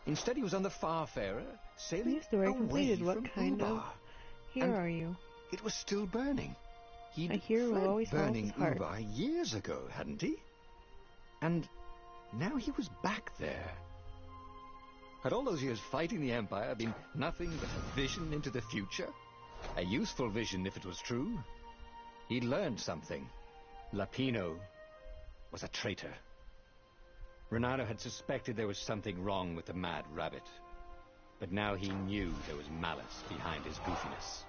Instead, he was on the Farfarer, sailing New story away completed. What from kind Ubar. of hero are you? It was still burning. He'd A hero who fled always follows burning his heart. Ubar years ago, hadn't he? And now he was back there. Had all those years fighting the Empire been nothing but a vision into the future? A useful vision if it was true. He'd learned something. Lapino was a traitor. Renato had suspected there was something wrong with the Mad Rabbit. But now he knew there was malice behind his goofiness.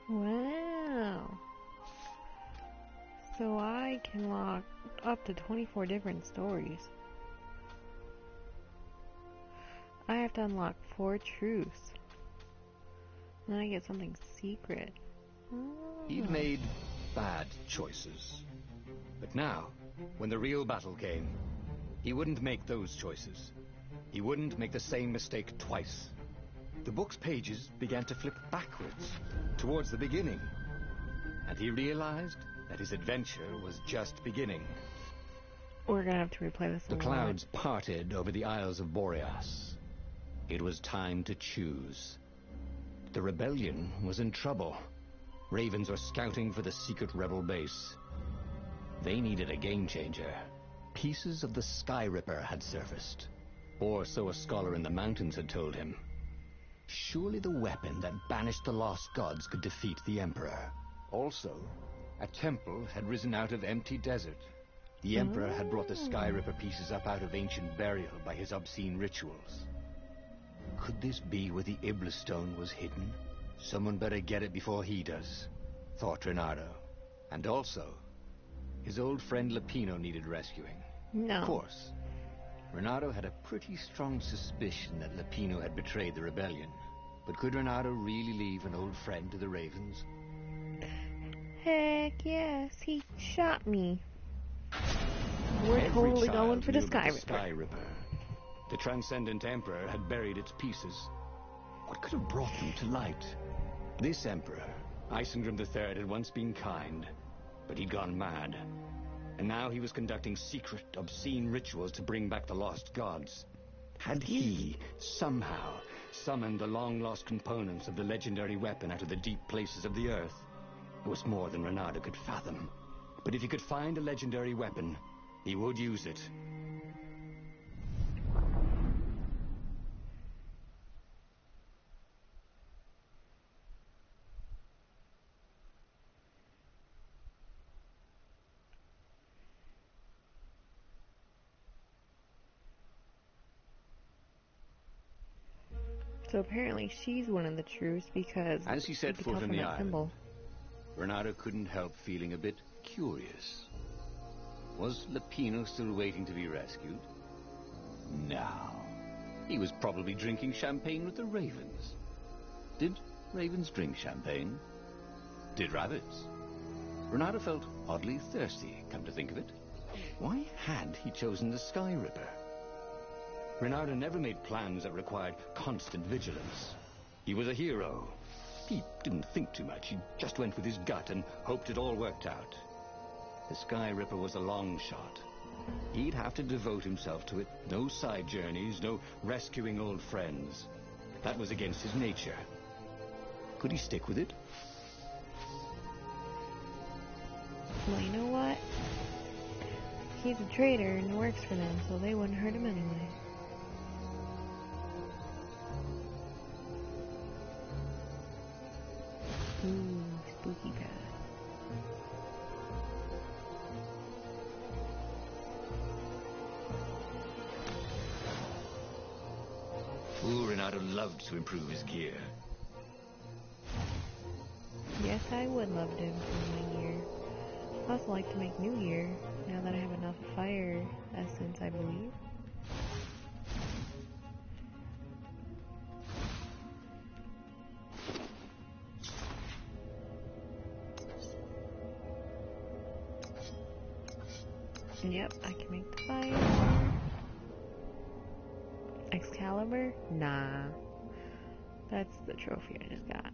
Wow. So I can lock up to 24 different stories. I have to unlock 4 truths. Then I get something secret. He'd made bad choices. But now, when the real battle came, he wouldn't make those choices. He wouldn't make the same mistake twice. The book's pages began to flip backwards, towards the beginning. And he realized that his adventure was just beginning. We're gonna have to replay this a The lot. clouds parted over the Isles of Boreas. It was time to choose. The rebellion was in trouble. Ravens were scouting for the secret rebel base. They needed a game changer. Pieces of the Sky Ripper had surfaced. Or so a scholar in the mountains had told him. Surely the weapon that banished the lost gods could defeat the Emperor. Also, a temple had risen out of empty desert. The Emperor had brought the Sky Ripper pieces up out of ancient burial by his obscene rituals. Could this be where the Iblis stone was hidden? Someone better get it before he does, thought Renato. And also, his old friend Lapino needed rescuing. No. Of course, Renato had a pretty strong suspicion that Lapino had betrayed the rebellion. But could Renato really leave an old friend to the Ravens? Heck yes, he shot me. We're Every totally child going for the knew about Sky the Ripper. Sky Ripper. The Transcendent Emperor had buried its pieces. What could have brought them to light? This Emperor, Isengrim III, had once been kind, but he'd gone mad. And now he was conducting secret, obscene rituals to bring back the lost gods. Had he, somehow, summoned the long-lost components of the legendary weapon out of the deep places of the earth? It was more than Renato could fathom. But if he could find a legendary weapon, he would use it. So apparently she's one of the truths because As he set you can tell foot on from the that island, symbol. Renato couldn't help feeling a bit curious. Was Lapino still waiting to be rescued? No. He was probably drinking champagne with the ravens. Did ravens drink champagne? Did rabbits? Renato felt oddly thirsty, come to think of it. Why had he chosen the Sky Ripper? Renato never made plans that required constant vigilance. He was a hero. He didn't think too much. He just went with his gut and hoped it all worked out. The Sky Ripper was a long shot. He'd have to devote himself to it. No side journeys, no rescuing old friends. That was against his nature. Could he stick with it? Well, you know what? He's a traitor and works for them, so they wouldn't hurt him anyway. Ooh, spooky path. Ooh, Renato loved to improve his gear. Yes, I would love to improve my gear. I'd also like to make new gear, now that I have enough fire essence, I believe. Yep, I can make the fire. Excalibur? Nah. That's the trophy I just got.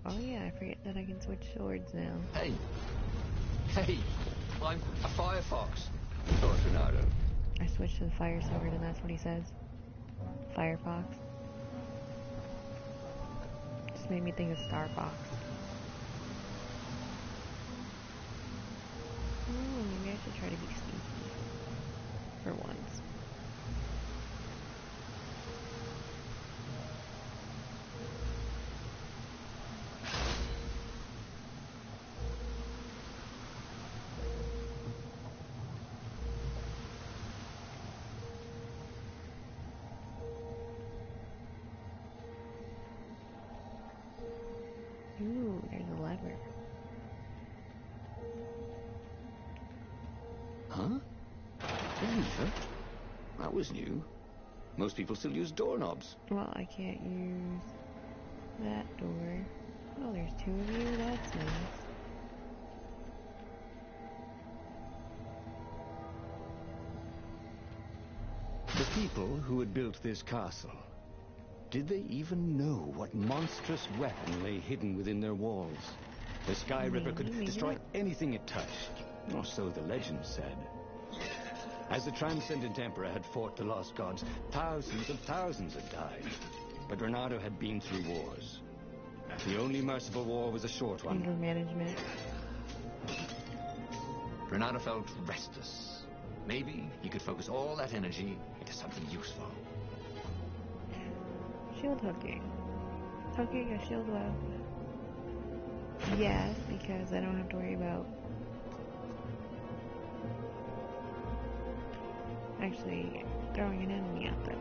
Oh yeah, I forget that I can switch swords now. Hey! Hey! I'm a firefox! Thought Renato. I switched to the fire sword and that's what he says. Firefox. Just made me think of Star Fox. Oh, maybe I should try to be sneaky. For once. Ooh, there's a lever. Huh? A lever? That was new. Most people still use doorknobs. Well, I can't use that door. Oh, there's two of you? That's nice. The people who had built this castle, did they even know what monstrous weapon lay hidden within their walls? The Sky Ripper could destroy anything it touched, or so the legend said. As the transcendent Emperor had fought the lost gods, thousands had died. But Renato had been through wars. The only merciful war was a short one. Anger management. Renato felt restless. Maybe he could focus all that energy into something useful. Shield hooking. Hooking a shield web. Yes, because I don't have to worry about actually throwing an enemy at them.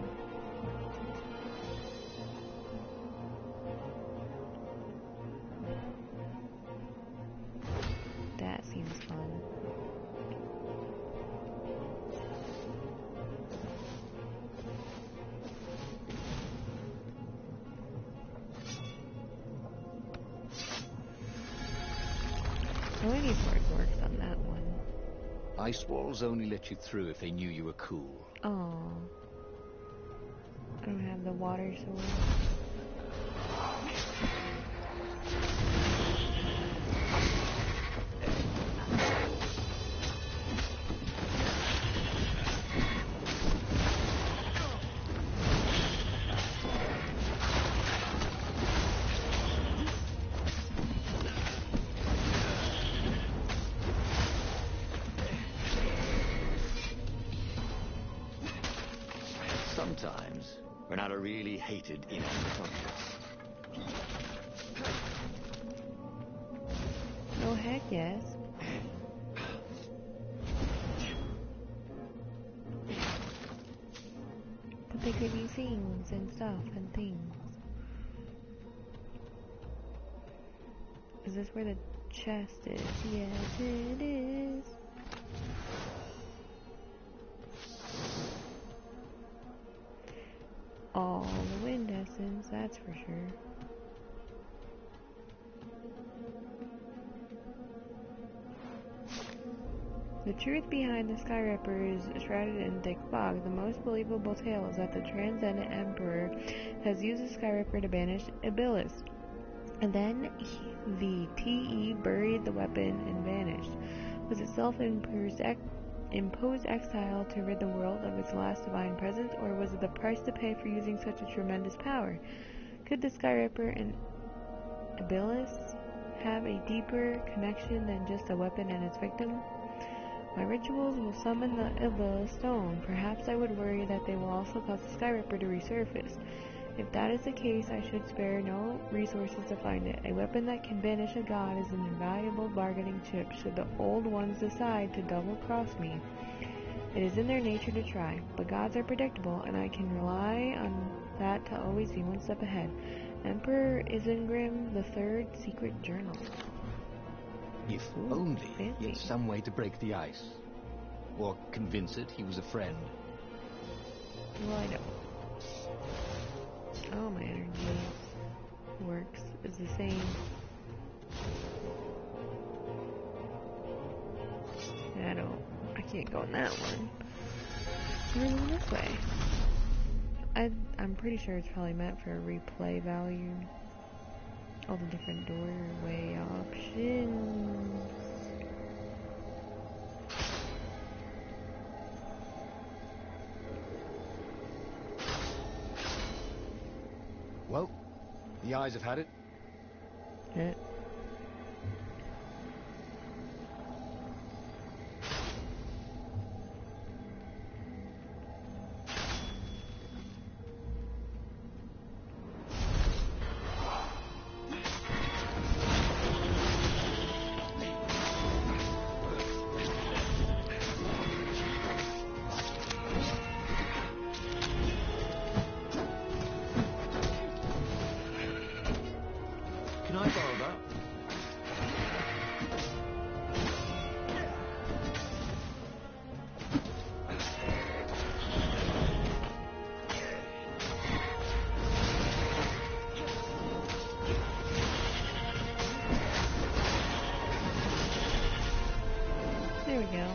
That seems fun. Oh, any sword works on that one. Ice walls only let you through if they knew you were cool. Oh. I don't have the water sword. Sometimes, Renato really hated inanimate objects. Oh, heck yes. But they could be things and stuff and things. Is this where the chest is? Yes, it is. All the wind essence, that's for sure. The truth behind the Sky Ripper is shrouded in thick fog. The most believable tale is that the Transcendent Emperor has used the Sky Ripper to banish Iblis. And then the TE buried the weapon and vanished. Was it self-imposed exile to rid the world of its last divine presence, or was it the price to pay for using such a tremendous power? Could the Sky Ripper and Iblis have a deeper connection than just a weapon and its victim? My rituals will summon the Iblis stone. Perhaps I would worry that they will also cause the Sky Ripper to resurface. If that is the case, I should spare no resources to find it. A weapon that can banish a god is an invaluable bargaining chip should the old ones decide to double-cross me. It is in their nature to try, but gods are predictable, and I can rely on that to always be one step ahead. Emperor Isengrim III Secret Journal. If only he had some way to break the ice. Or convince it he was a friend. Well, I don't. Oh, my energy works is the same. Can't go in that one. We're going this way. I'm pretty sure it's probably meant for replay value. All the different doorway options. Well, the eyes have had it. Yeah. Can I borrow that? There we go.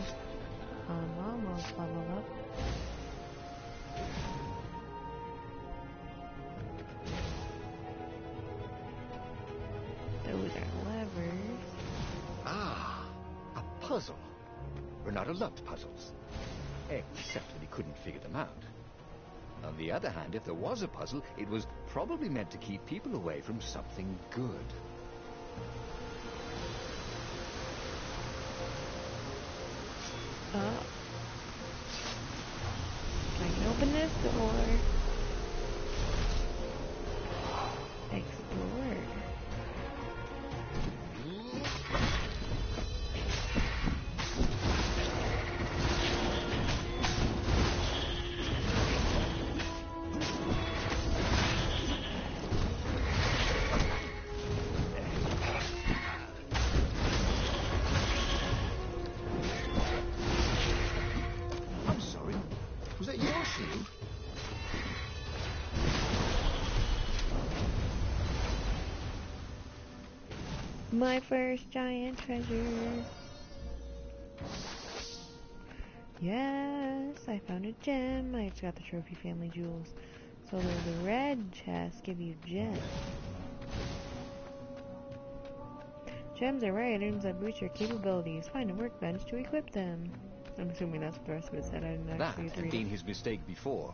Almost leveled up. Those are levers. Ah, a puzzle. Renato loved puzzles. Except that he couldn't figure them out. On the other hand, if there was a puzzle, it was probably meant to keep people away from something good. Oh. I can open this door. Explore. I'm sorry. Was that your shield? My first giant treasure. Yes, I found a gem. I just got the trophy family jewels. So there's a red chest, give you gems. Gems are rare items that boost your capabilities. Find a workbench to equip them. I'm assuming that's what the rest of it said. I didn't That actually had read been it. his mistake before.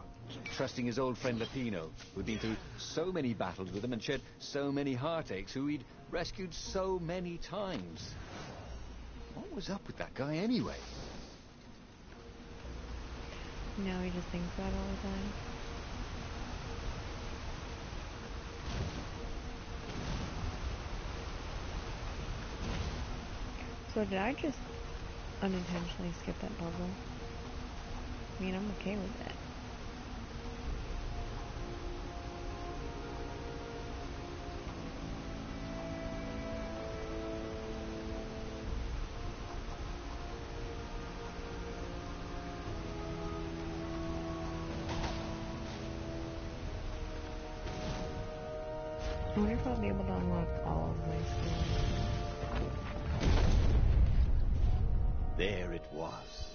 Trusting his old friend Lapino, who'd been through so many battles with him and shed so many heartaches, who he'd rescued so many times. What was up with that guy anyway? No, he just thinks about it all the time. So did I just unintentionally skip that puzzle? I mean, I'm okay with that. I wonder if I'll be able to unlock all of my skills. There it was.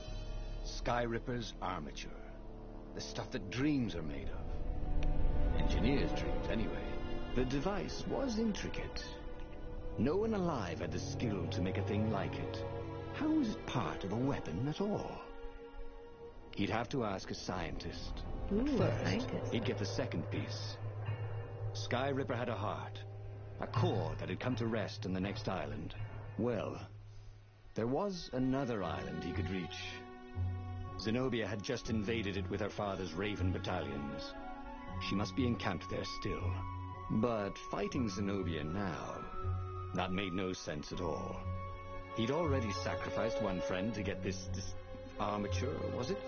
Skyripper's armature. The stuff that dreams are made of. Engineers' dreams, anyway. The device was intricate. No one alive had the skill to make a thing like it. How was it part of a weapon at all? He'd have to ask a scientist. Ooh, a First, scientist. he'd get the second piece. Skyripper had a heart. A core that had come to rest on the next island. Well, there was another island he could reach. Zenobia had just invaded it with her father's Raven battalions. She must be encamped there still. But fighting Zenobia now, that made no sense at all. He'd already sacrificed one friend to get this armature, was it?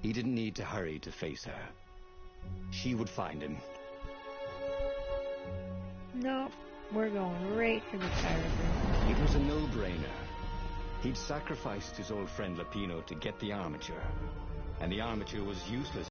He didn't need to hurry to face her. She would find him. Nope, we're going right for the Skyripper. It was a no-brainer. He'd sacrificed his old friend Lapino to get the armature, and the armature was useless